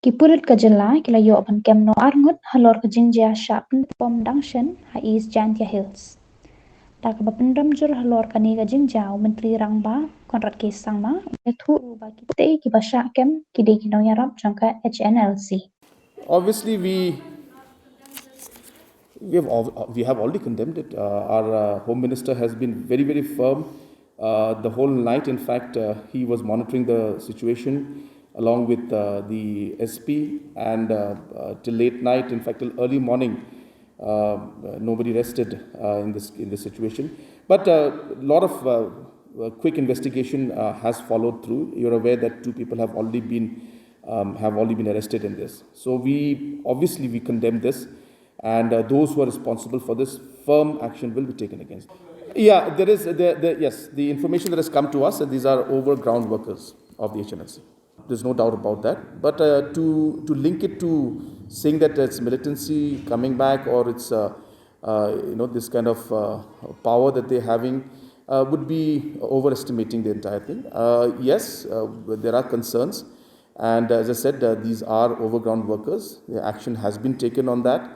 Kipulit ka jela kila yo ban kem no arngut halor ka jingjia shapen pom dangshen ha is Jantia Hills. Tak bapendam jur halor kani ka jingjau menteri rangba Konrad K Sangma ethu ruba kite ki basha kem kide kinau yarap jangka HNLC. Obviously, we have already condemned it. Our Home Minister has been very, very firm the whole night. In fact, he was monitoring the situation along with the SP, and till late night, in fact, till early morning, nobody rested in this situation. But a lot of quick investigation has followed through. You're aware that two people have already been arrested in this. So we condemn this, and those who are responsible for this, firm action will be taken against. Yeah, yes, the information that has come to us that these are overground workers of the HNLC. There's no doubt about that. But to link it to saying that it's militancy coming back, or it's this kind of power that they're having, would be overestimating the entire thing. Yes, there are concerns, and as I said, these are overground workers. The action has been taken on that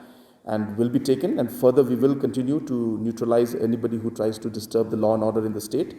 and will be taken, and further we will continue to neutralize anybody who tries to disturb the law and order in the state.